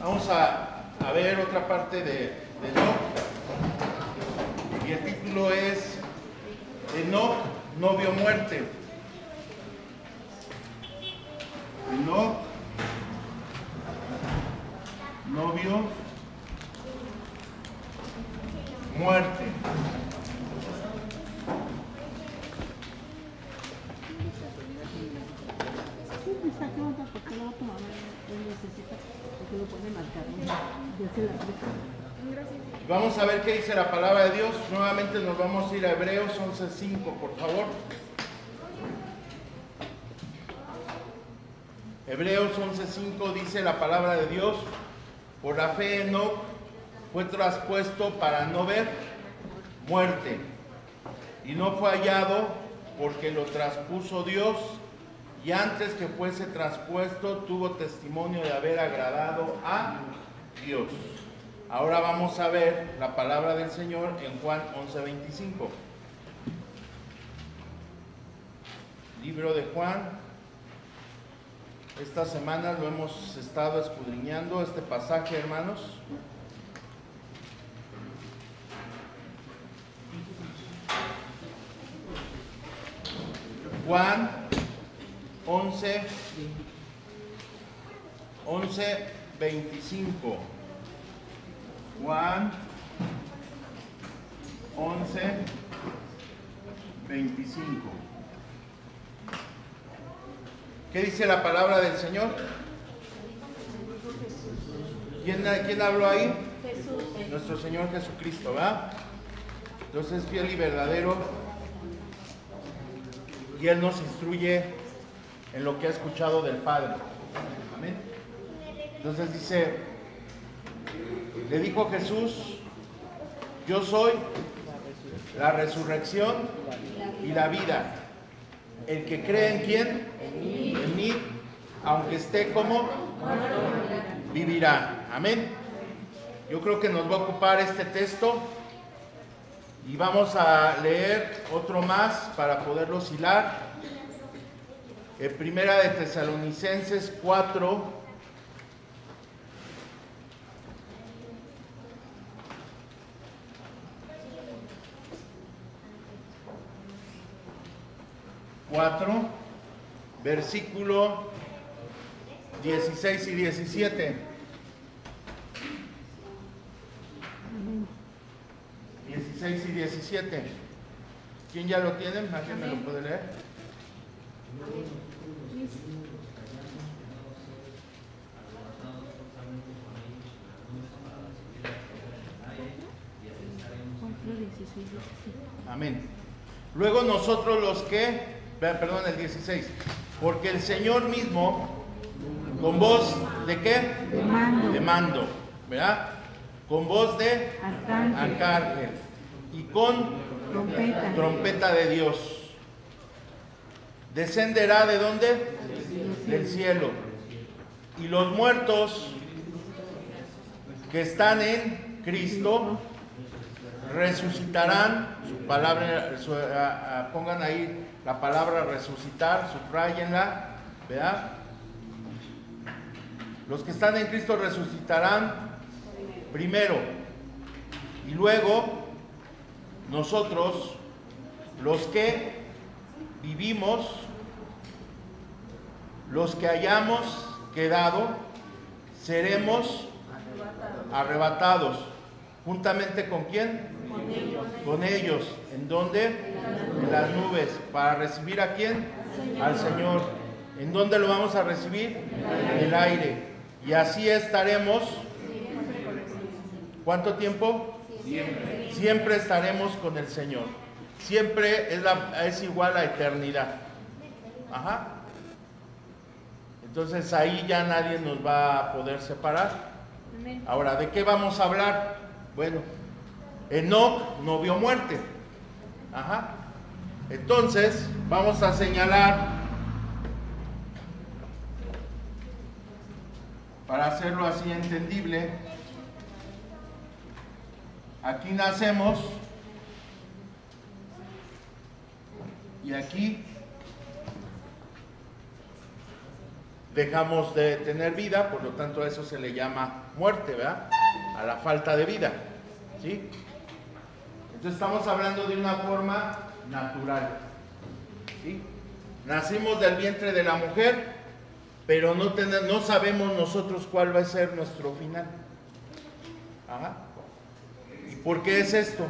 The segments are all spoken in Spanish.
Vamos a ver otra parte de Enoc. Y el título es Enoc no vio muerte. Enoc no vio muerte. Vamos a ver qué dice la palabra de Dios. Nuevamente nos vamos a ir a Hebreos 11:5, por favor. Hebreos 11:5 dice la palabra de Dios: por la fe Enoc fue traspuesto para no ver muerte, y no fue hallado porque lo traspuso Dios, y antes que fuese traspuesto tuvo testimonio de haber agradado a Dios. Ahora vamos a ver la palabra del Señor en Juan 11:25. Libro de Juan. Esta semana lo hemos estado escudriñando, este pasaje, hermanos. Juan 11:25. Juan 11:25. ¿Qué dice la palabra del Señor? ¿Quién habló ahí? Jesús. Nuestro Señor Jesucristo, ¿verdad? Entonces es fiel y verdadero, y Él nos instruye en lo que ha escuchado del Padre. Amén. Entonces dice, le dijo Jesús: yo soy la resurrección y la vida. El que cree en quién, en mí, aunque esté como, vivirá. Amén. Yo creo que nos va a ocupar este texto, y vamos a leer otro más para poderlos hilar. Primera de Tesalonicenses 4. Versículo 16 y 17. 16 y 17. ¿Quién ya lo tiene? ¿Alguien me lo puede leer? Amén. Luego nosotros los que, perdón, el 16, porque el Señor mismo, con voz de ¿qué? De mando, ¿verdad? Con voz de arcángel y con trompeta de Dios, descenderá ¿de dónde? Del cielo, y los muertos que están en Cristo resucitarán. Su palabra, pongan ahí la palabra resucitar, subrayenla, ¿verdad? Los que están en Cristo resucitarán primero, y luego nosotros, los que vivimos, los que hayamos quedado, seremos arrebatados. ¿Juntamente con quién? Con ellos. ¿En dónde? En las nubes. ¿Para recibir a quién? Al Señor. ¿En dónde lo vamos a recibir? En el aire. Y así estaremos. ¿Cuánto tiempo? Siempre. Siempre estaremos con el Señor. Siempre es igual a eternidad. Ajá. Entonces ahí ya nadie nos va a poder separar. Ahora, ¿de qué vamos a hablar? Bueno, Enoc no vio muerte. Ajá. Entonces, vamos a señalar, para hacerlo así entendible, aquí nacemos y aquí dejamos de tener vida, por lo tanto a eso se le llama muerte, ¿verdad? A la falta de vida, ¿sí? Entonces estamos hablando de una forma natural, ¿sí? Nacimos del vientre de la mujer, pero no sabemos nosotros cuál va a ser nuestro final. Ajá. ¿Y por qué es esto?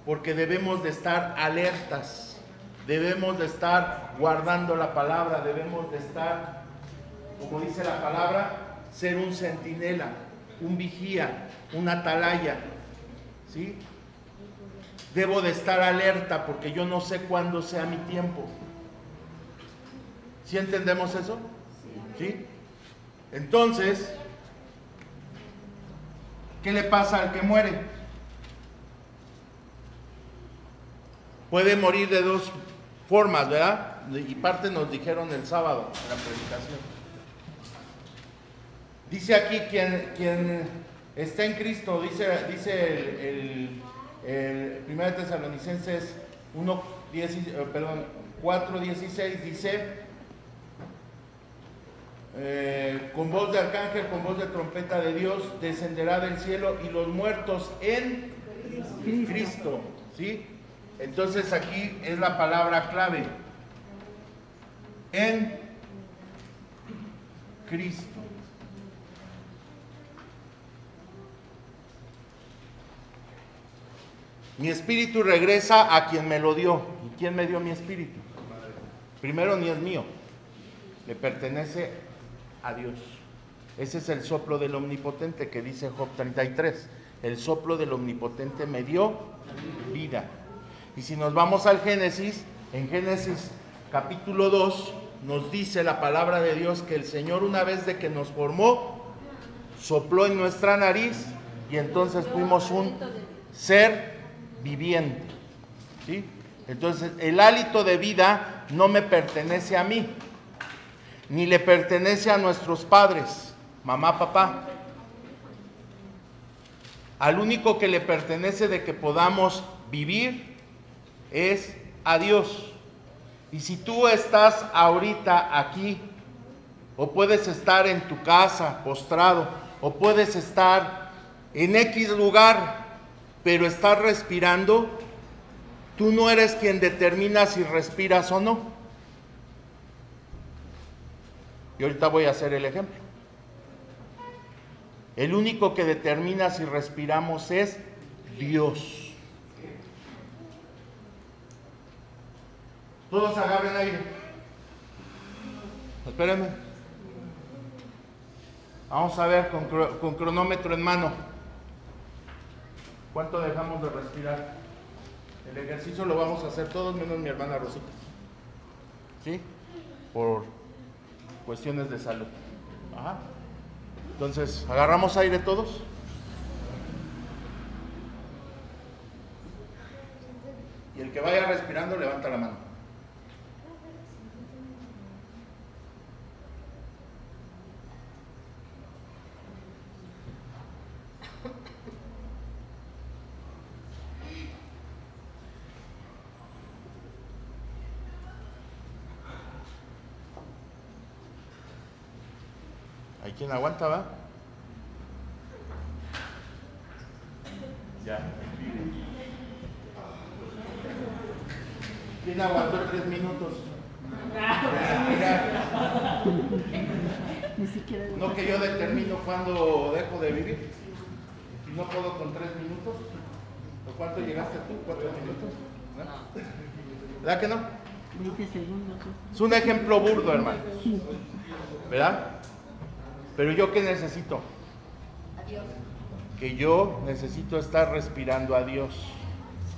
Porque debemos de estar alertas, debemos de estar guardando la palabra, debemos de estar, como dice la palabra, ser un centinela, un vigía, un atalaya, ¿sí? Debo de estar alerta porque yo no sé cuándo sea mi tiempo. ¿Sí entendemos eso? ¿Sí? Entonces, ¿qué le pasa al que muere? Puede morir de dos formas, ¿verdad? Y parte nos dijeron el sábado en la predicación. Dice aquí quien está en Cristo, dice el 1 Tesalonicenses 4:16, dice, con voz de arcángel, con voz de trompeta de Dios, descenderá del cielo y los muertos en Cristo, ¿sí? Entonces aquí es la palabra clave, en Cristo. Mi espíritu regresa a quien me lo dio. ¿Y quién me dio mi espíritu? Primero, ni es mío, le pertenece a Dios. Ese es el soplo del Omnipotente que dice Job 33. El soplo del Omnipotente me dio vida. Y si nos vamos al Génesis, en Génesis capítulo 2, nos dice la palabra de Dios que el Señor, una vez de que nos formó, sopló en nuestra nariz y entonces fuimos un ser viviente, ¿sí? Entonces el hálito de vida no me pertenece a mí, ni le pertenece a nuestros padres, mamá, papá. Al único que le pertenece de que podamos vivir es a Dios. Y si tú estás ahorita aquí, o puedes estar en tu casa postrado, o puedes estar en X lugar, pero estás respirando, tú no eres quien determina si respiras o no. Y ahorita voy a hacer el ejemplo. El único que determina si respiramos es Dios. Todos agarren aire. Espérenme. Vamos a ver con cronómetro en mano. ¿Cuánto dejamos de respirar? El ejercicio lo vamos a hacer todos menos mi hermana Rosita. ¿Sí? Por cuestiones de salud. Ajá. Entonces, ¿agarramos aire todos? Y el que vaya respirando, levanta la mano. ¿Hay quien aguanta, va? Ya. ¿Quién aguantó 3 minutos? Ni siquiera. No que yo determino cuándo dejo de vivir. Si no puedo con 3 minutos. ¿O cuánto llegaste tú? 4 minutos. ¿No? ¿Verdad que no? 20 segundos. Es un ejemplo burdo, hermano. ¿Verdad? Pero yo, ¿qué necesito? A Dios. Que yo necesito estar respirando a Dios.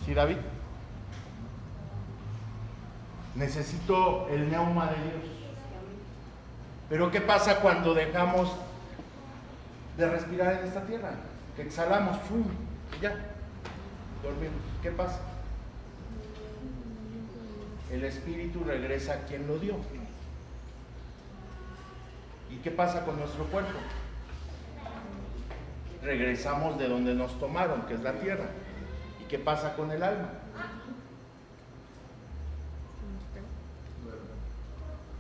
¿Sí, David? Necesito el neuma de Dios. Pero ¿qué pasa cuando dejamos de respirar en esta tierra? Que exhalamos, ¡fum! Y ya, dormimos. ¿Qué pasa? El espíritu regresa a quien lo dio. ¿Y qué pasa con nuestro cuerpo? Regresamos de donde nos tomaron, que es la tierra. ¿Y qué pasa con el alma?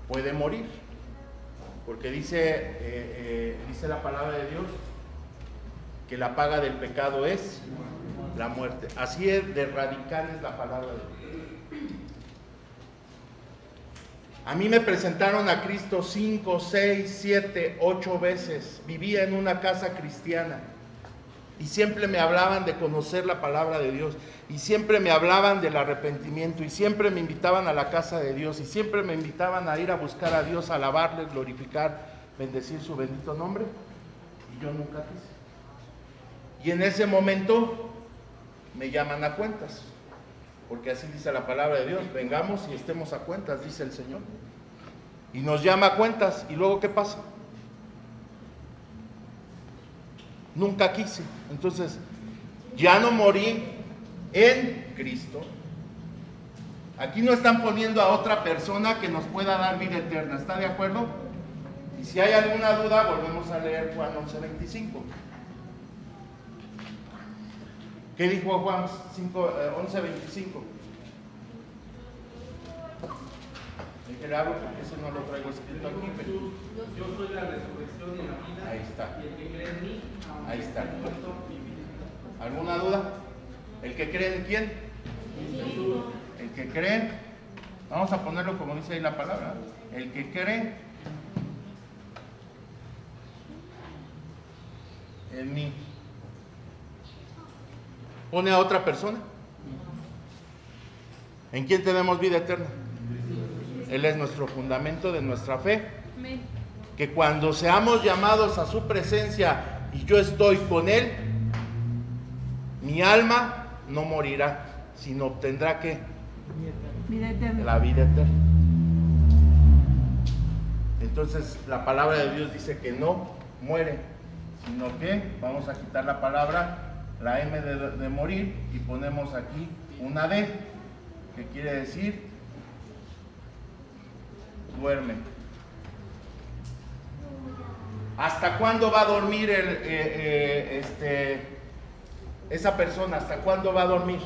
Puede morir. porque dice la palabra de Dios que la paga del pecado es la muerte. Así es de radical es la palabra de Dios. A mí me presentaron a Cristo 5, 6, 7, 8 veces. Vivía en una casa cristiana y siempre me hablaban de conocer la palabra de Dios, y siempre me hablaban del arrepentimiento, y siempre me invitaban a la casa de Dios, y siempre me invitaban a ir a buscar a Dios, a alabarle, glorificar, bendecir su bendito nombre, y yo nunca quise. Y en ese momento me llaman a cuentas, porque así dice la palabra de Dios: vengamos y estemos a cuentas, dice el Señor. Y nos llama a cuentas, y luego ¿qué pasa? Nunca quise. Entonces, ya no morí en Cristo. Aquí no están poniendo a otra persona que nos pueda dar vida eterna. ¿Está de acuerdo? Y si hay alguna duda, volvemos a leer Juan 11:25. ¿Qué dijo Juan 11:25? Le hablo porque eso no lo traigo escrito aquí. Pero... yo soy la resurrección y la vida. Ahí está. Y el que cree en mí, ahí está. muerto, vivirá. ¿Alguna duda? ¿El que cree en quién? Jesús. El que cree, vamos a ponerlo como dice ahí la palabra. El que cree en mí. ¿Pone a otra persona? ¿En quién tenemos vida eterna? Él es nuestro fundamento de nuestra fe. Que cuando seamos llamados a su presencia y yo estoy con Él, mi alma no morirá, sino obtendrá ¿qué? La vida eterna. Entonces la palabra de Dios dice que no muere, sino que vamos a quitar la palabra, la M de morir, y ponemos aquí una D, que quiere decir duerme. ¿Hasta cuándo va a dormir esa persona? ¿Hasta cuándo va a dormir?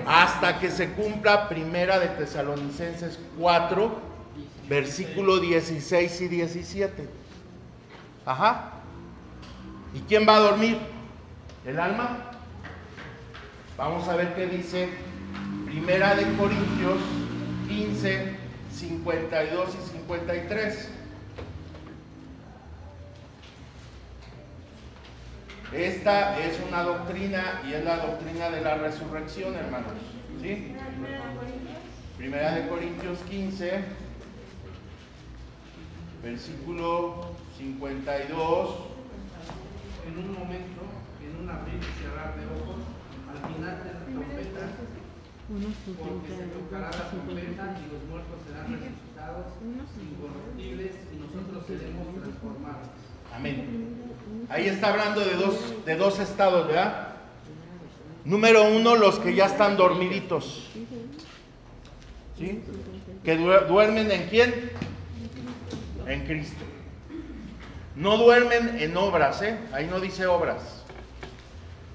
Hasta que se cumpla Primera de Tesalonicenses 4, versículo 16 y 17. Ajá. ¿Y quién va a dormir? ¿El alma? Vamos a ver qué dice Primera de Corintios 15, 52 y 53. Esta es una doctrina, y es la doctrina de la resurrección, hermanos. ¿Sí? Primera de Corintios 15, versículo 52. En un momento, en un abrir y cerrar de ojos, al final de la trompeta, porque se tocará la trompeta y los muertos serán resucitados, incorruptibles, y nosotros seremos transformados. Amén. Ahí está hablando de dos estados, ¿verdad? Número uno, los que ya están dormiditos. ¿Sí? Que duermen ¿en quién? En Cristo. No duermen en obras, ¿eh? Ahí no dice obras.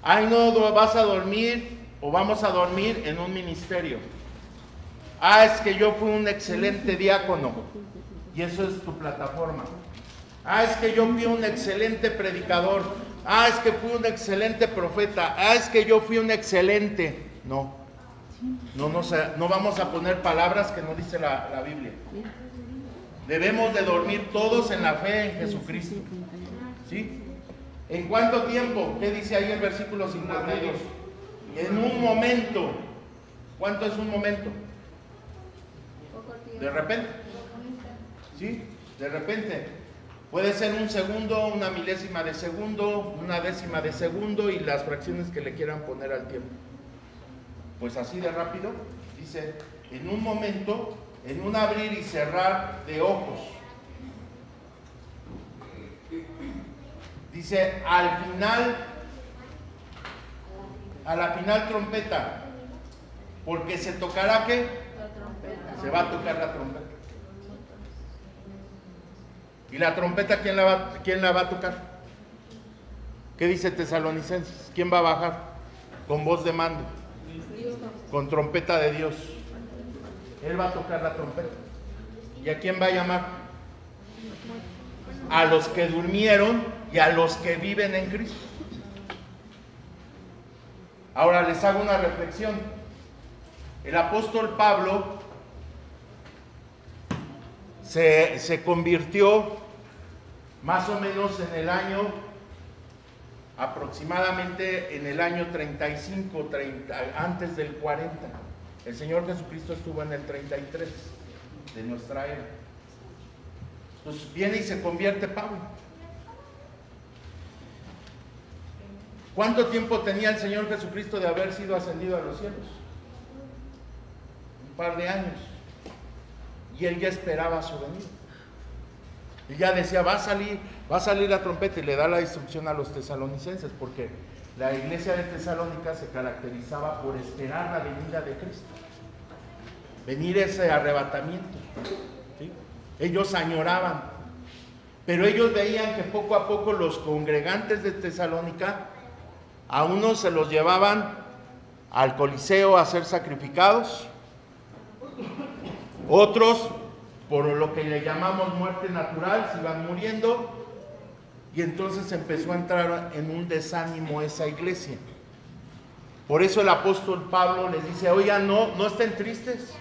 Ahí no vas a dormir o vamos a dormir en un ministerio. Ah, es que yo fui un excelente diácono y eso es tu plataforma. Ah, es que yo fui un excelente predicador. Ah, es que fui un excelente profeta. Ah, es que yo fui un excelente. No vamos a poner palabras que no dice la Biblia. Debemos de dormir todos en la fe en Jesucristo. ¿Sí? ¿En cuánto tiempo? ¿Qué dice ahí el versículo 52? En un momento. ¿Cuánto es un momento? De repente. ¿Sí? De repente. Puede ser un segundo, una milésima de segundo, una décima de segundo y las fracciones que le quieran poner al tiempo. Pues así de rápido, dice, en un momento, en un abrir y cerrar de ojos. Dice, a la final trompeta, porque se tocará ¿qué? La trompeta. Se va a tocar la trompeta. ¿Y la trompeta quién la va a tocar? ¿Qué dice Tesalonicenses? ¿Quién va a bajar? Con voz de mando. Con trompeta de Dios. Él va a tocar la trompeta. ¿Y a quién va a llamar? a los que durmieron y a los que viven en Cristo. Ahora les hago una reflexión. El apóstol Pablo se convirtió más o menos en el año, aproximadamente en el año 35, antes del 40. El Señor Jesucristo estuvo en el 33 de nuestra era. Entonces viene y se convierte Pablo. ¿Cuánto tiempo tenía el Señor Jesucristo de haber sido ascendido a los cielos? Un par de años. Y él ya esperaba su venida. Y ya decía, va a salir la trompeta, y le da la instrucción a los tesalonicenses, porque la iglesia de Tesalónica se caracterizaba por esperar la venida de Cristo. Venir ese arrebatamiento. ¿Sí? Ellos añoraban, pero ellos veían que poco a poco los congregantes de Tesalónica, a unos se los llevaban al Coliseo a ser sacrificados, otros, por lo que le llamamos muerte natural, se iban muriendo, y entonces empezó a entrar en un desánimo esa iglesia. Por eso el apóstol Pablo les dice, oigan, no estén tristes.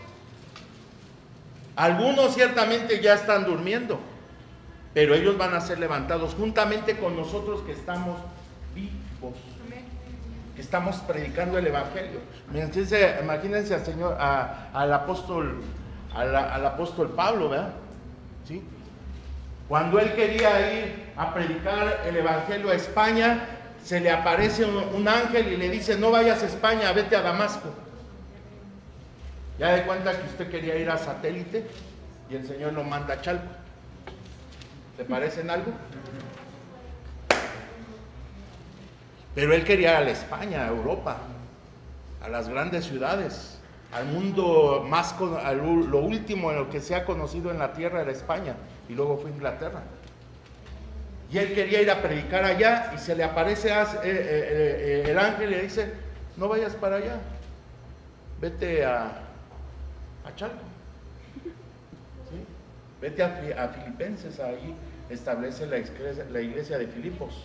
Algunos ciertamente ya están durmiendo, pero ellos van a ser levantados juntamente con nosotros que estamos vivos, que estamos predicando el evangelio. Imagínense al Señor, al apóstol Pablo, ¿verdad? ¿Sí? Cuando él quería ir a predicar el evangelio a España, se le aparece un ángel y le dice, no vayas a España, vete a Damasco. Ya de cuenta que usted quería ir a Satélite y el Señor lo manda a Chalco. ¿Te parece en algo? Pero él quería ir a la España, a Europa, a las grandes ciudades, al mundo más, lo último en lo que se ha conocido en la tierra era España, y luego fue Inglaterra. Y él quería ir a predicar allá, y se le aparece el ángel y le dice, no vayas para allá, vete a Chalco, ¿sí? Vete a Filipenses, ahí establece la iglesia de Filipos.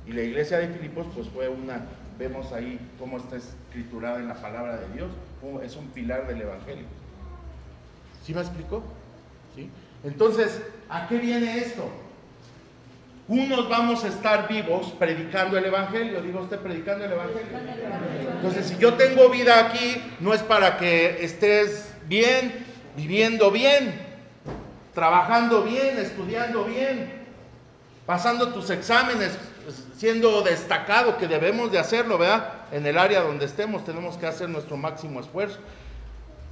Y la iglesia de Filipos pues fue vemos ahí cómo está escriturada en la palabra de Dios, es un pilar del evangelio. ¿Sí me explicó? ¿Sí? Entonces, ¿a qué viene esto? Unos vamos a estar vivos predicando el evangelio, digo usted, predicando el evangelio. Entonces, si yo tengo vida aquí, no es para que estés bien, viviendo bien, trabajando bien, estudiando bien, pasando tus exámenes, siendo destacado, que debemos de hacerlo, ¿verdad? En el área donde estemos tenemos que hacer nuestro máximo esfuerzo.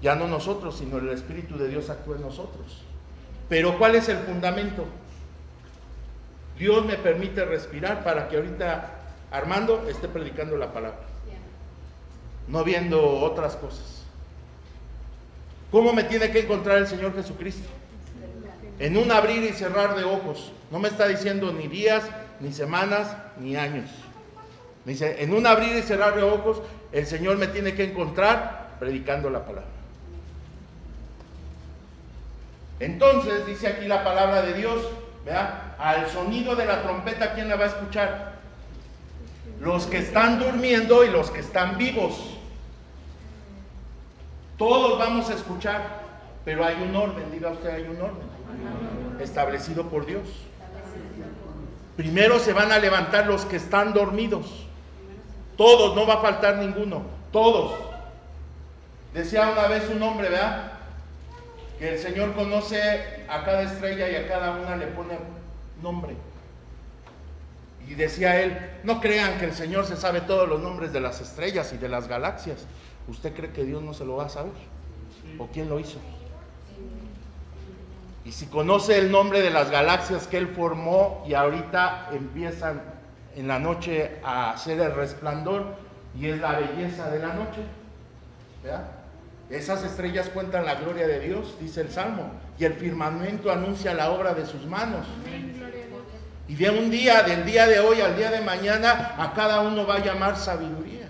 Ya no nosotros, sino el Espíritu de Dios actúa en nosotros. Pero ¿cuál es el fundamento? Dios me permite respirar para que ahorita Armando esté predicando la palabra, no viendo otras cosas. ¿Cómo me tiene que encontrar el Señor Jesucristo? En un abrir y cerrar de ojos. No me está diciendo ni días, ni semanas, ni años. Me dice, en un abrir y cerrar de ojos, el Señor me tiene que encontrar predicando la palabra. Entonces, dice aquí la palabra de Dios, ¿verdad? Al sonido de la trompeta, ¿quién la va a escuchar? Los que están durmiendo y los que están vivos. Todos vamos a escuchar, pero hay un orden, diga usted, hay un orden establecido por Dios. Primero se van a levantar los que están dormidos. Todos, no va a faltar ninguno, todos. Decía una vez un hombre, ¿verdad? Que el Señor conoce a cada estrella y a cada una le pone nombre. Y decía él, no crean que el Señor se sabe todos los nombres de las estrellas y de las galaxias. ¿Usted cree que Dios no se lo va a saber? ¿O quién lo hizo? Y si conoce el nombre de las galaxias que Él formó y ahorita empiezan en la noche a hacer el resplandor y es la belleza de la noche, ¿verdad? Esas estrellas cuentan la gloria de Dios, dice el Salmo, y el firmamento anuncia la obra de sus manos. Y de un día, del día de hoy al día de mañana, a cada uno va a llamar sabiduría.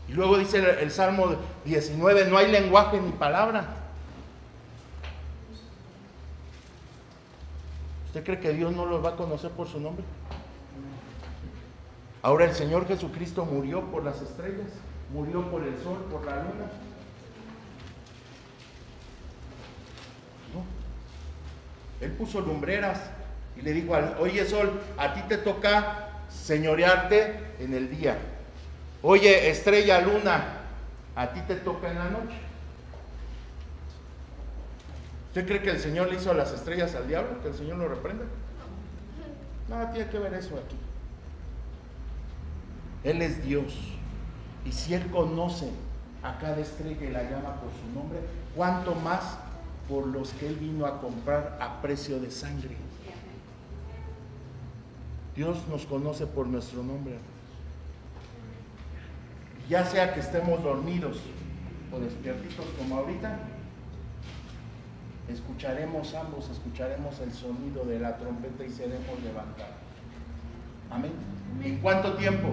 Y luego dice el Salmo 19, no hay lenguaje ni palabra. ¿Usted cree que Dios no los va a conocer por su nombre? Ahora el Señor Jesucristo murió por las estrellas, murió por el sol, por la luna. No. Él puso lumbreras y le dijo: oye sol, a ti te toca señorearte en el día. Oye estrella, luna, a ti te toca en la noche. ¿Usted cree que el Señor le hizo las estrellas al diablo? ¿Que el Señor lo reprenda? Nada tiene que ver eso aquí. Él es Dios. Y si Él conoce a cada estrella y la llama por su nombre, ¿cuánto más por los que Él vino a comprar a precio de sangre? Dios nos conoce por nuestro nombre. Ya sea que estemos dormidos o despiertitos como ahorita, escucharemos ambos, escucharemos el sonido de la trompeta y seremos levantados. Amén. ¿En cuánto tiempo?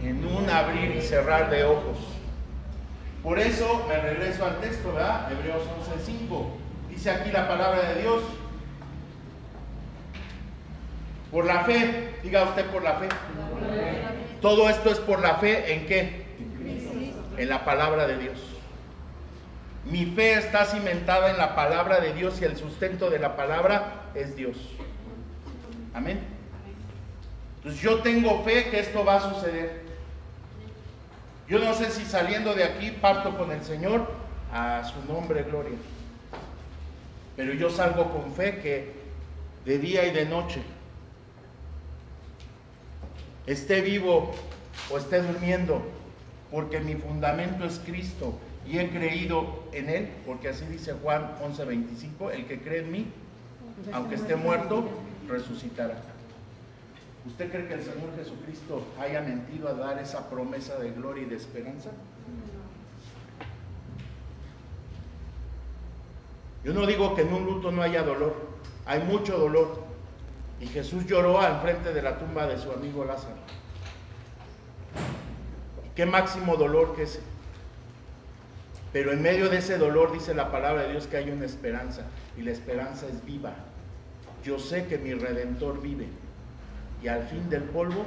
En un abrir y cerrar de ojos. Por eso me regreso al texto, ¿verdad? Hebreos 11:5. Dice aquí la palabra de Dios. Por la fe, diga usted por la fe. Todo esto es por la fe, ¿en qué? En la palabra de Dios. Mi fe está cimentada en la palabra de Dios y el sustento de la palabra es Dios. Amén. Entonces yo tengo fe que esto va a suceder. Yo no sé si saliendo de aquí parto con el Señor, a su nombre gloria. Pero yo salgo con fe que de día y de noche, esté vivo o esté durmiendo, porque mi fundamento es Cristo y he creído en Él, porque así dice Juan 11:25, el que cree en mí, aunque esté muerto, resucitará. ¿Usted cree que el Señor Jesucristo haya mentido a dar esa promesa de gloria y de esperanza? Yo no digo que en un luto no haya dolor, hay mucho dolor. Y Jesús lloró al frente de la tumba de su amigo Lázaro. Qué máximo dolor que ese. Pero en medio de ese dolor dice la palabra de Dios que hay una esperanza, y la esperanza es viva. Yo sé que mi Redentor vive y al fin del polvo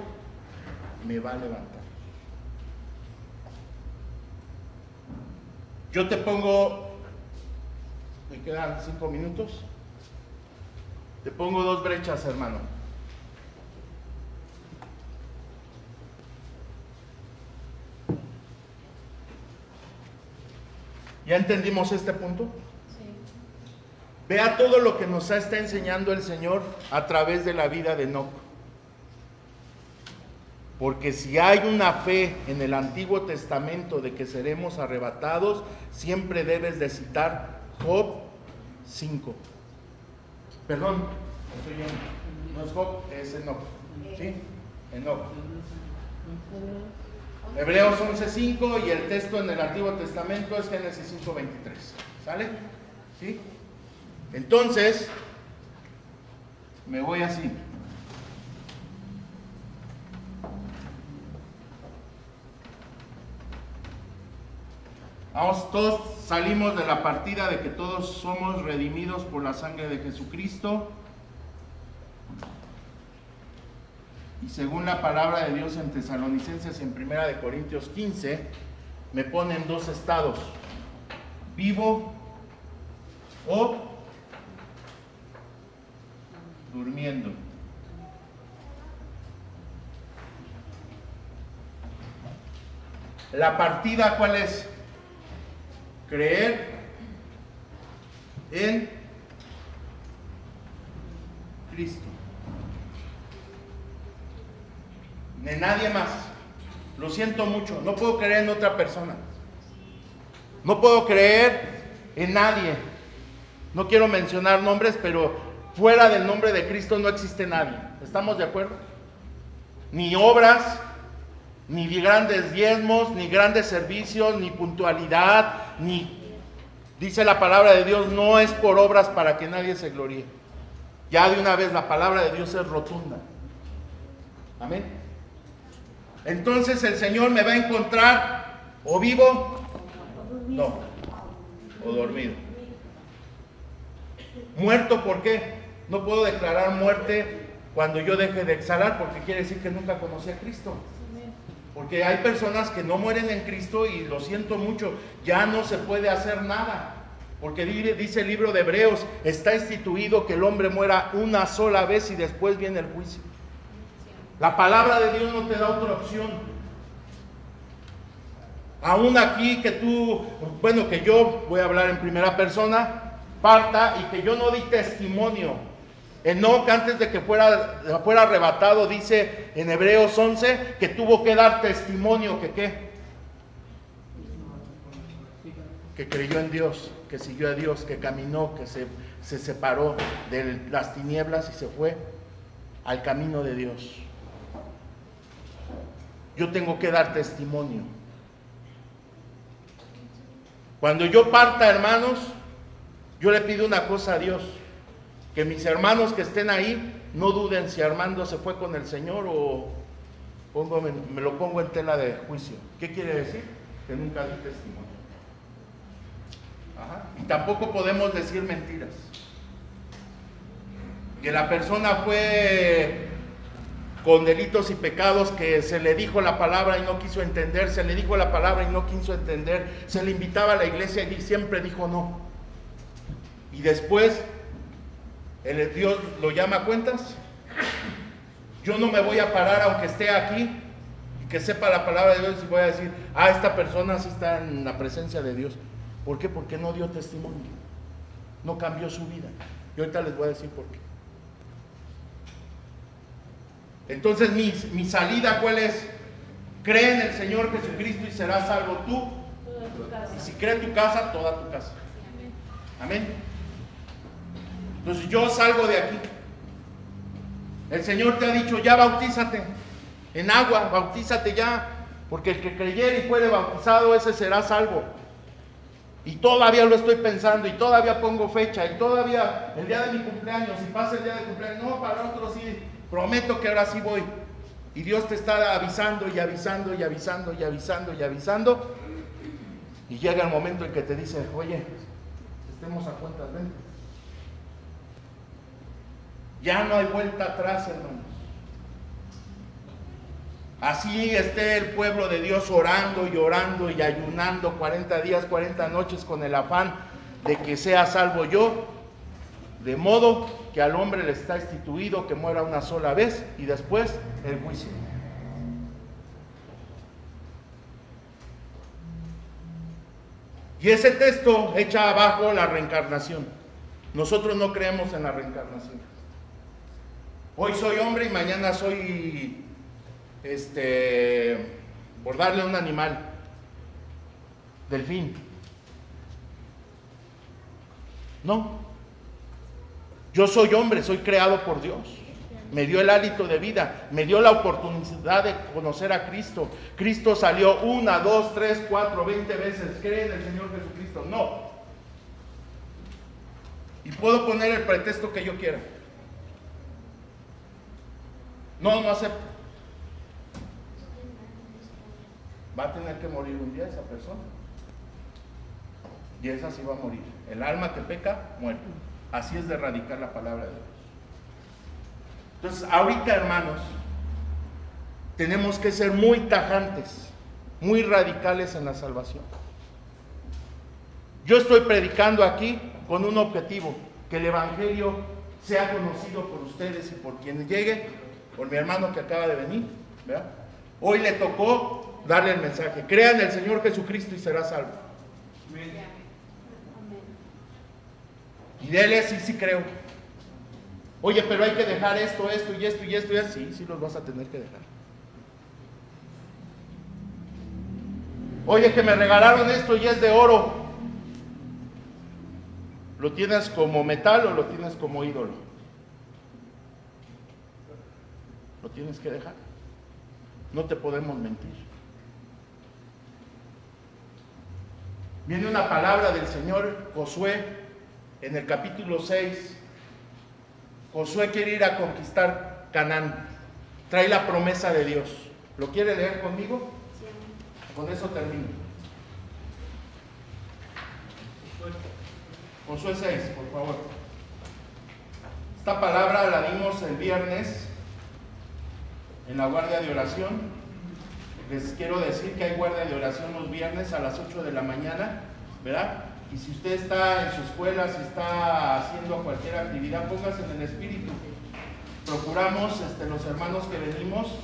me va a levantar. Yo te pongo, me quedan 5 minutos, te pongo 2 brechas, hermano. ¿Ya entendimos este punto? Sí. Vea todo lo que nos está enseñando el Señor a través de la vida de Enoc. Porque si hay una fe en el Antiguo Testamento de que seremos arrebatados, siempre debes de citar Job 5. Perdón, no es Job, es Enoc. ¿Sí? Enoc. Hebreos 11:5 y el texto en el Antiguo Testamento es Génesis 5:23. ¿Sale? ¿Sí? Entonces, me voy así. Vamos, todos salimos de la partida de que todos somos redimidos por la sangre de Jesucristo. Y según la palabra de Dios en Tesalonicenses, en 1 Corintios 15, me ponen 2 estados: vivo o durmiendo. La partida, ¿cuál es? Creer en Cristo. De nadie más. Lo siento mucho, no puedo creer en otra persona. No puedo creer en nadie. No quiero mencionar nombres, pero fuera del nombre de Cristo no existe nadie. ¿Estamos de acuerdo? Ni obras, ni grandes diezmos, ni grandes servicios, ni puntualidad, ni... Dice la palabra de Dios, no es por obras para que nadie se gloríe. Ya de una vez la palabra de Dios es rotunda. Amén. Entonces el Señor me va a encontrar o vivo, no, o dormido. Muerto, ¿por qué? No puedo declarar muerte cuando yo deje de exhalar, porque quiere decir que nunca conocí a Cristo. Porque hay personas que no mueren en Cristo y lo siento mucho, ya no se puede hacer nada. Porque dice el libro de Hebreos, está instituido que el hombre muera una sola vez y después viene el juicio. La palabra de Dios no te da otra opción. Aún aquí que tú, bueno, que yo voy a hablar en primera persona, parta y que yo no di testimonio. Enoc, antes de que fuera arrebatado, dice en Hebreos 11 que tuvo que dar testimonio, que ¿qué? Que creyó en Dios, que siguió a Dios, que caminó, que se separó de las tinieblas y se fue al camino de Dios. Yo tengo que dar testimonio. Cuando yo parta, hermanos, yo le pido una cosa a Dios, que mis hermanos que estén ahí no duden si Armando se fue con el Señor o me lo pongo en tela de juicio. ¿Qué quiere decir? Que nunca di testimonio. Ajá. Y tampoco podemos decir mentiras. Que la persona fue con delitos y pecados, que se le dijo la palabra y no quiso entender, se le dijo la palabra y no quiso entender, se le invitaba a la iglesia y siempre dijo no. Y después Dios lo llama a cuentas. Yo no me voy a parar aunque esté aquí y que sepa la palabra de Dios y voy a decir, esta persona sí está en la presencia de Dios. ¿Por qué? Porque no dio testimonio, no cambió su vida. Y ahorita les voy a decir por qué. Entonces mi salida, ¿cuál es? Cree en el Señor Jesucristo y serás salvo tú. Y si cree tu casa, toda tu casa. Amén. Entonces yo salgo de aquí. El Señor te ha dicho, ya bautízate en agua, bautízate ya, porque el que creyere y fuere bautizado, ese será salvo. Y todavía lo estoy pensando, y todavía pongo fecha, y todavía el día de mi cumpleaños, si pasa el día de cumpleaños, no, para otro sí, prometo que ahora sí voy. Y Dios te está avisando y avisando y avisando y avisando y avisando. Y llega el momento en que te dice, oye, estemos a cuentas, ven. Ya no hay vuelta atrás, hermanos. Así esté el pueblo de Dios orando y orando y ayunando 40 días, 40 noches con el afán de que sea salvo yo, de modo que al hombre le está instituido que muera una sola vez y después el juicio. Y ese texto echa abajo la reencarnación. Nosotros no creemos en la reencarnación. Hoy soy hombre y mañana soy, por darle un animal, delfín. No. Yo soy hombre, soy creado por Dios. Me dio el hálito de vida, me dio la oportunidad de conocer a Cristo. Cristo salió 1, 2, 3, 4, 20 veces. ¿Cree en el Señor Jesucristo? No. Y puedo poner el pretexto que yo quiera. No, no acepto. Va a tener que morir un día esa persona. Y esa sí va a morir. El alma que peca, muere. Así es de erradicar la palabra de Dios. Entonces, ahorita, hermanos, tenemos que ser muy tajantes, muy radicales en la salvación. Yo estoy predicando aquí con un objetivo, que el Evangelio sea conocido por ustedes y por quien llegue, por mi hermano que acaba de venir, ¿verdad? Hoy le tocó darle el mensaje, crea en el Señor Jesucristo y será salvo. Y dele, sí creo. Oye, pero hay que dejar esto y esto y esto. Sí los vas a tener que dejar. Oye, que me regalaron esto y es de oro. ¿Lo tienes como metal o lo tienes como ídolo? Lo tienes que dejar. No te podemos mentir. Viene una palabra del Señor Josué en el capítulo 6. Josué quiere ir a conquistar Canaán. Trae la promesa de Dios. ¿Lo quiere leer conmigo? Sí. Con eso termino. Josué 6, por favor. Esta palabra la dimos el viernes en la guardia de oración. Les quiero decir que hay guardia de oración los viernes a las 8 de la mañana, ¿verdad? Y si usted está en su escuela, si está haciendo cualquier actividad, póngase en el espíritu. Procuramos, los hermanos que venimos,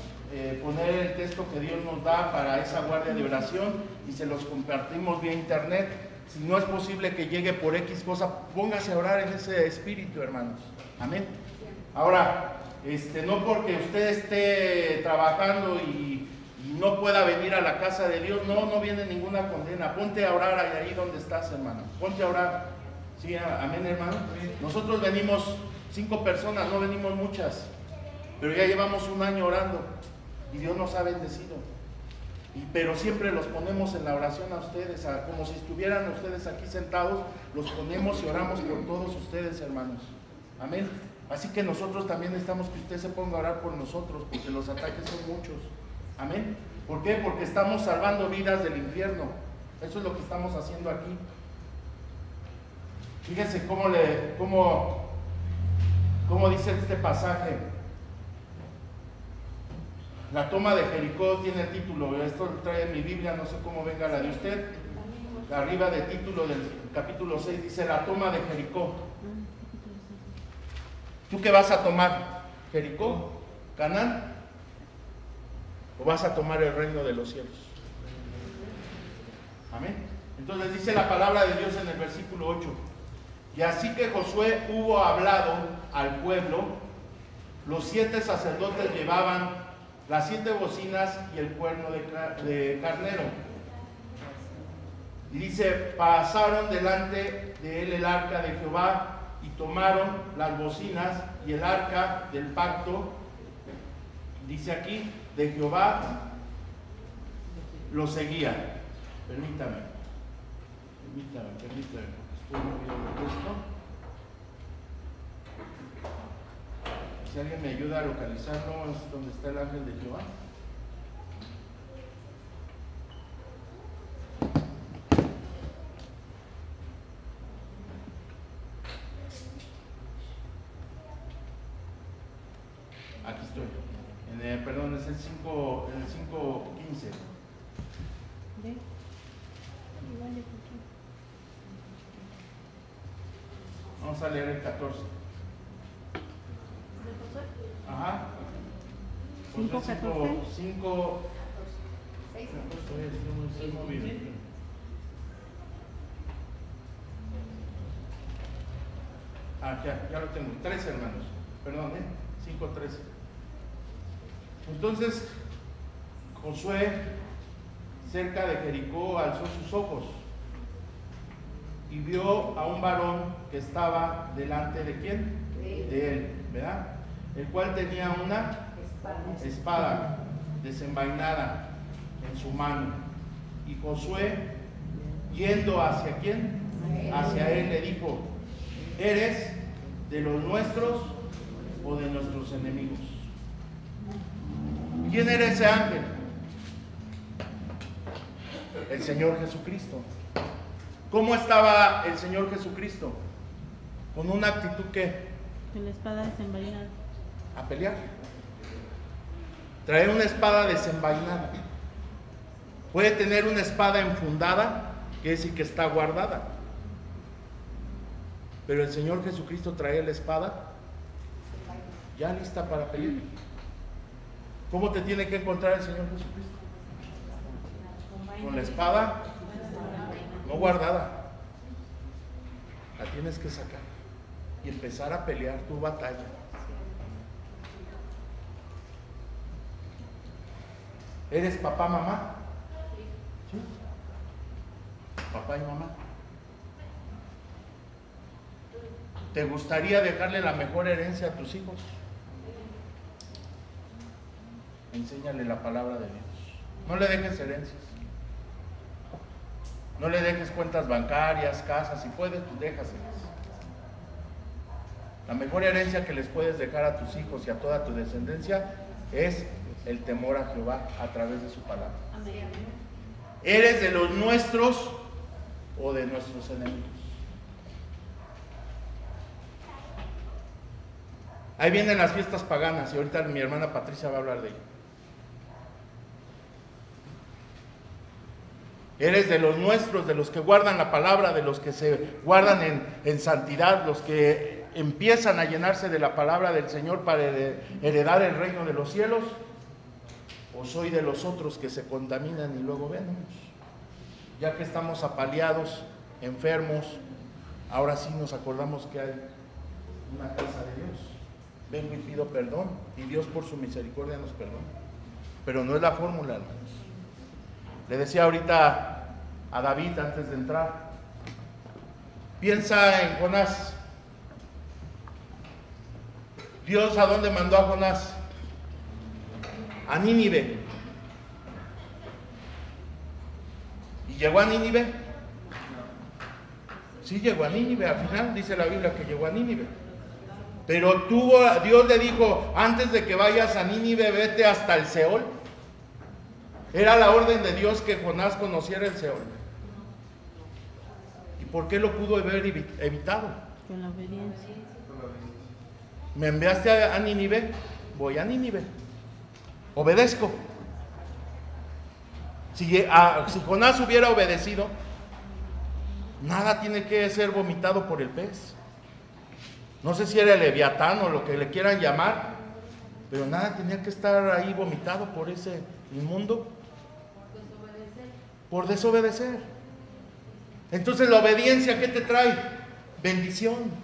poner el texto que Dios nos da para esa guardia de oración y se los compartimos vía internet. Si no es posible que llegue por X cosa, póngase a orar en ese espíritu, hermanos. Amén. Ahora, no porque usted esté trabajando y no pueda venir a la casa de Dios, no viene ninguna condena. Ponte a orar ahí donde estás, hermano. Ponte a orar. Sí, amén, hermano. Nosotros venimos 5 personas, no venimos muchas, pero ya llevamos un año orando y Dios nos ha bendecido. Pero siempre los ponemos en la oración a ustedes, como si estuvieran ustedes aquí sentados, los ponemos y oramos por todos ustedes, hermanos. Amén. Así que nosotros también necesitamos que usted se ponga a orar por nosotros, porque los ataques son muchos. Amén. ¿Por qué? Porque estamos salvando vidas del infierno. Eso es lo que estamos haciendo aquí. Fíjense cómo dice este pasaje. La toma de Jericó tiene título, esto lo trae en mi Biblia, no sé cómo venga la de usted. Arriba del título del capítulo 6 dice la toma de Jericó. ¿Tú qué vas a tomar? ¿Jericó? ¿Canaán? ¿O vas a tomar el reino de los cielos? Amén. Entonces dice la palabra de Dios en el versículo 8. Y así que Josué hubo hablado al pueblo, los 7 sacerdotes llevaban las 7 bocinas y el cuerno de carnero. Y dice, pasaron delante de él el arca de Jehová y tomaron las bocinas y el arca del pacto, dice aquí, de Jehová, lo seguía. Permítame, porque estoy moviendo el texto. Si alguien me ayuda a localizarlo, es donde está el ángel de Jehová. Aquí estoy. Perdón, es el 5, en el 5:15. Vamos a leer el 14. Ajá. 5. Ya lo tengo. 3 hermanos. Perdón, 5:13. Entonces, Josué, cerca de Jericó, alzó sus ojos y vio a un varón que estaba delante de ¿quién? De él, ¿verdad? El cual tenía una espada desenvainada en su mano. Y Josué, yendo hacia ¿quién? Hacia él le dijo, ¿eres de los nuestros o de nuestros enemigos? ¿Quién era ese ángel? El Señor Jesucristo. ¿Cómo estaba el Señor Jesucristo? Con una actitud que con la espada desenvainada. A pelear. Traer una espada desenvainada. Puede tener una espada enfundada, quiere decir que está guardada. Pero el Señor Jesucristo trae la espada ya lista para pelear. ¿Cómo te tiene que encontrar el Señor Jesucristo? Con la espada no guardada. La tienes que sacar y empezar a pelear tu batalla. ¿Eres papá, mamá? ¿Sí? Papá y mamá. ¿Te gustaría dejarle la mejor herencia a tus hijos? Enséñale la palabra de Dios. No le dejes herencias. No le dejes cuentas bancarias, casas. Si puedes, pues déjaselas. La mejor herencia que les puedes dejar a tus hijos y a toda tu descendencia es el temor a Jehová a través de su palabra. Amén. ¿Eres de los nuestros o de nuestros enemigos? Ahí vienen las fiestas paganas y ahorita mi hermana Patricia va a hablar de ello. Eres de los nuestros, de los que guardan la palabra, de los que se guardan en santidad, los que empiezan a llenarse de la palabra del Señor para heredar el reino de los cielos, o soy de los otros que se contaminan y luego venimos. Ya que estamos apaleados, enfermos, ahora sí nos acordamos que hay una casa de Dios. Vengo y pido perdón, y Dios por su misericordia nos perdona. Pero no es la fórmula, hermanos. Le decía ahorita a David antes de entrar, piensa en Jonás. Dios, ¿a dónde mandó a Jonás? A Nínive. ¿Y llegó a Nínive? Sí, llegó a Nínive, al final dice la Biblia que llegó a Nínive. Pero Dios le dijo, antes de que vayas a Nínive, vete hasta el Seol. Era la orden de Dios que Jonás conociera el Seol. ¿Y por qué lo pudo haber evitado? Con la obediencia. Me enviaste a Nínive, voy a Nínive. Obedezco. Si Jonás hubiera obedecido, nada tiene que ser vomitado por el pez. No sé si era el Leviatán o lo que le quieran llamar, pero nada tenía que estar ahí vomitado por ese inmundo. Por desobedecer. Entonces la obediencia, ¿qué te trae? Bendición.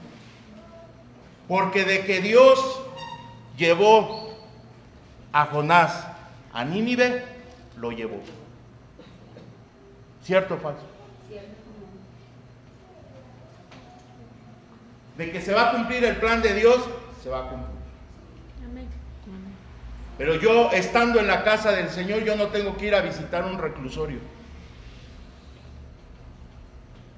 Porque de que Dios llevó a Jonás a Nínive, lo llevó. ¿Cierto o falso? De que se va a cumplir el plan de Dios, se va a cumplir. Amén. Pero yo, estando en la casa del Señor, yo no tengo que ir a visitar un reclusorio.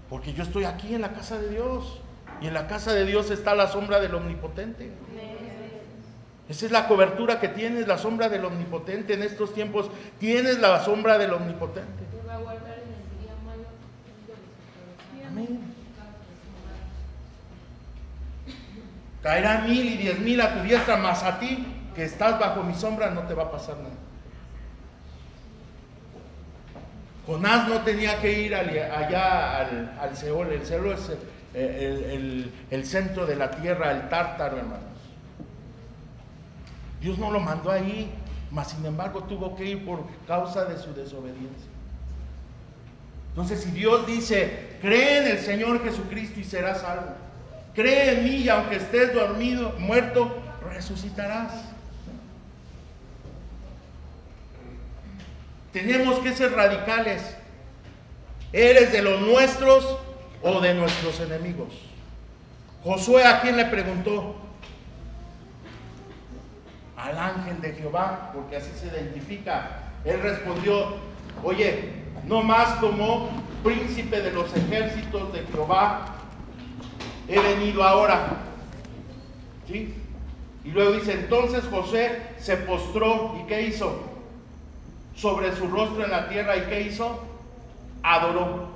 Porque yo estoy aquí en la casa de Dios. Y en la casa de Dios está la sombra del Omnipotente. Esa es la cobertura que tienes, la sombra del Omnipotente. En estos tiempos tienes la sombra del Omnipotente. Amén. Caerán 1000 y 10,000 a tu diestra, mas a ti, que estás bajo mi sombra, no te va a pasar nada. Jonás no tenía que ir allá al Seol. El Seol es el centro de la tierra, el Tártaro, hermanos. Dios no lo mandó ahí, mas sin embargo tuvo que ir por causa de su desobediencia. Entonces, si Dios dice, cree en el Señor Jesucristo y serás salvo. Cree en mí y aunque estés dormido, muerto, resucitarás. Tenemos que ser radicales. ¿Eres de los nuestros o de nuestros enemigos? Josué, ¿a quién le preguntó? Al ángel de Jehová, porque así se identifica. Él respondió, oye, no más como príncipe de los ejércitos de Jehová he venido ahora. ¿Sí? Y luego dice, entonces José se postró, ¿y qué hizo? Sobre su rostro en la tierra, ¿y qué hizo? Adoró.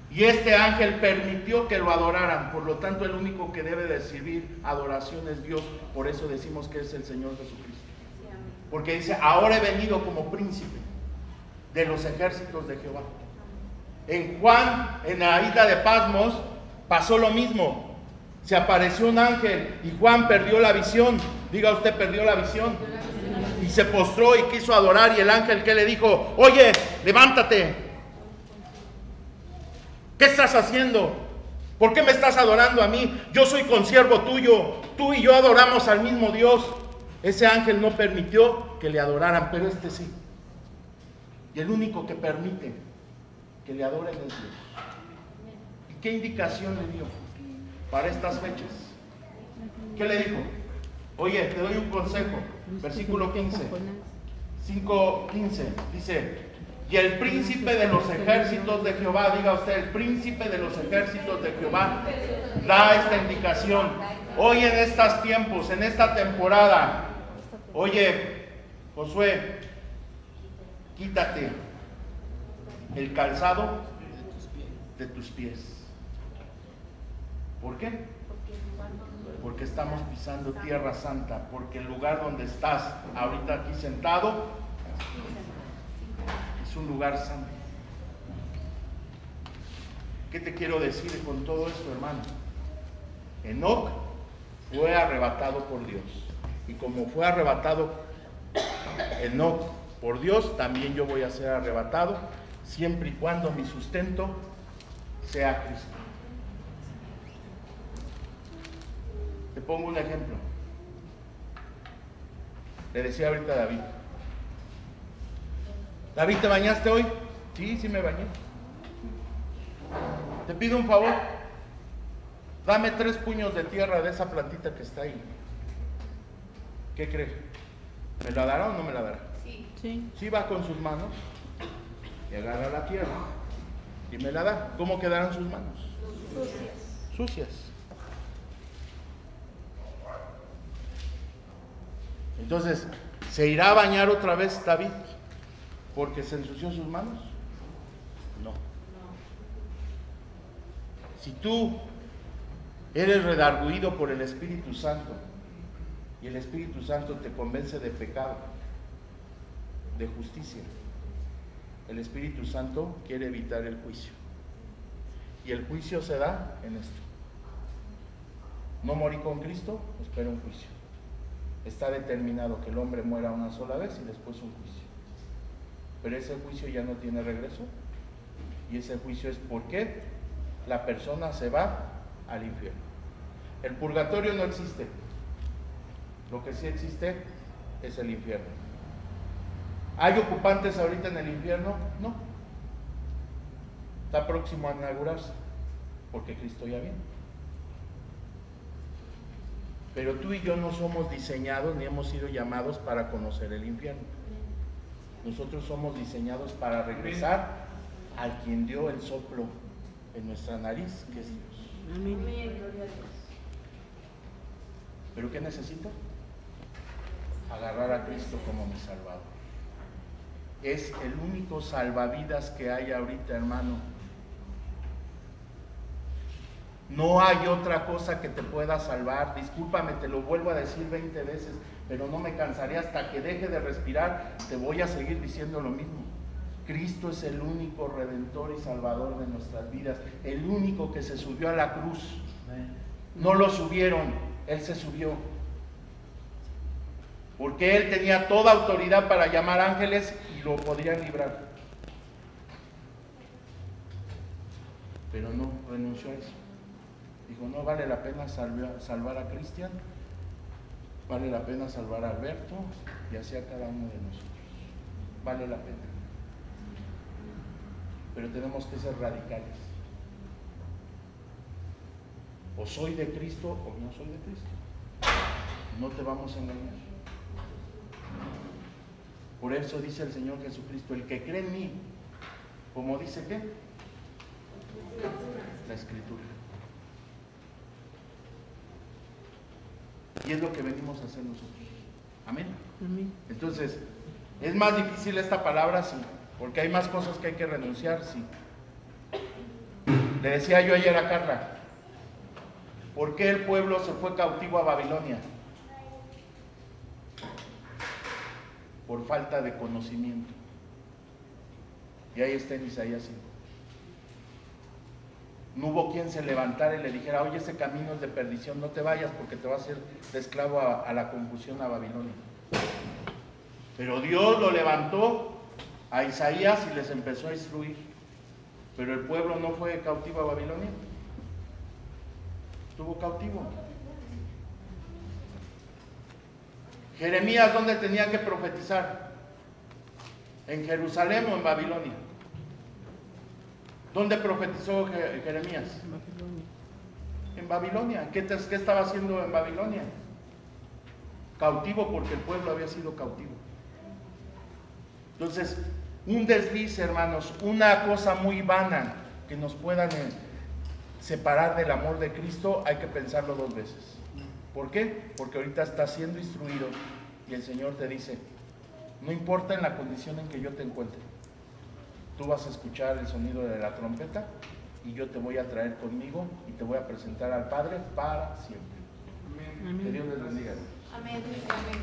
Y este ángel permitió que lo adoraran. Por lo tanto, el único que debe de recibir adoración es Dios. Por eso decimos que es el Señor Jesucristo. Porque dice, ahora he venido como príncipe de los ejércitos de Jehová. En Juan, en la isla de Patmos, pasó lo mismo. Se apareció un ángel y Juan perdió la visión. Diga usted, perdió la visión. Y se postró y quiso adorar. Y el ángel, ¿qué le dijo? Oye, levántate. ¿Qué estás haciendo? ¿Por qué me estás adorando a mí? Yo soy consiervo tuyo. Tú y yo adoramos al mismo Dios. Ese ángel no permitió que le adoraran, pero este sí. Y el único que permite que le adoren es Dios. ¿Y qué indicación le dio para estas fechas? ¿Qué le dijo? Oye, te doy un consejo. Versículo 15. 5:15 dice, y el príncipe de los ejércitos de Jehová, diga usted, el príncipe de los ejércitos de Jehová da esta indicación. Hoy en estos tiempos, en esta temporada, oye, Josué, quítate el calzado de tus pies. ¿Por qué? Porque estamos pisando tierra santa, porque el lugar donde estás ahorita aquí sentado es un lugar santo. ¿Qué te quiero decir con todo esto, hermano? Enoc fue arrebatado por Dios, y como fue arrebatado Enoc por Dios, también yo voy a ser arrebatado, siempre y cuando mi sustento sea Cristo. Te pongo un ejemplo. Le decía ahorita a David: David, ¿te bañaste hoy? Sí, sí me bañé. Te pido un favor, dame 3 puños de tierra de esa plantita que está ahí. ¿Qué crees? ¿Me la dará o no me la dará? Sí. Sí, va con sus manos y agarra la tierra y me la da. ¿Cómo quedarán sus manos? Sucias. Entonces, ¿se irá a bañar otra vez David porque se ensució sus manos? No. Si tú eres redarguido por el Espíritu Santo y el Espíritu Santo te convence de pecado, de justicia, el Espíritu Santo quiere evitar el juicio. Y el juicio se da en esto. No morí con Cristo, espera un juicio. Está determinado que el hombre muera una sola vez y después un juicio. Pero ese juicio ya no tiene regreso. Y ese juicio es porque la persona se va al infierno. El purgatorio no existe. Lo que sí existe es el infierno. ¿Hay ocupantes ahorita en el infierno? No. Está próximo a inaugurarse, porque Cristo ya viene. Pero tú y yo no somos diseñados ni hemos sido llamados para conocer el infierno. Nosotros somos diseñados para regresar al quien dio el soplo en nuestra nariz, que es Dios. Amén. ¿Pero qué necesito? Agarrar a Cristo como mi Salvador. Es el único salvavidas que hay ahorita, hermano. No hay otra cosa que te pueda salvar. Discúlpame, te lo vuelvo a decir 20 veces, pero no me cansaré hasta que deje de respirar. Te voy a seguir diciendo lo mismo. Cristo es el único redentor y salvador de nuestras vidas, el único que se subió a la cruz. No lo subieron, Él se subió. Porque Él tenía toda autoridad para llamar ángeles y lo podrían librar. Pero no, renunció a eso. Dijo, no vale la pena salvar a Cristian, vale la pena salvar a Alberto y así a cada uno de nosotros. Vale la pena. Pero tenemos que ser radicales. O soy de Cristo o no soy de Cristo. No te vamos a engañar. Por eso dice el Señor Jesucristo, el que cree en mí, como dice ¿qué? La Escritura. Y es lo que venimos a hacer nosotros. Amén. Amén. Entonces, ¿es más difícil esta palabra? Sí. Porque hay más cosas que hay que renunciar, sí. Le decía yo ayer a Carla, ¿por qué el pueblo se fue cautivo a Babilonia? Por falta de conocimiento. Y ahí está en Isaías 5. No hubo quien se levantara y le dijera, oye, ese camino es de perdición, no te vayas porque te vas a hacer de esclavo a la confusión a Babilonia. Pero Dios lo levantó a Isaías y les empezó a instruir. Pero el pueblo no fue cautivo a Babilonia. Estuvo cautivo. Jeremías, ¿dónde tenía que profetizar? ¿En Jerusalén o en Babilonia? ¿Dónde profetizó Jeremías? En Babilonia. ¿Qué estaba haciendo en Babilonia? Cautivo, porque el pueblo había sido cautivo. Entonces, un desliz, hermanos, una cosa muy vana que nos puedan separar del amor de Cristo, hay que pensarlo 2 veces. ¿Por qué? Porque ahorita estás siendo instruido y el Señor te dice, no importa en la condición en que yo te encuentre, tú vas a escuchar el sonido de la trompeta y yo te voy a traer conmigo y te voy a presentar al Padre para siempre. Amén. Que Dios les bendiga. Amén. Amén.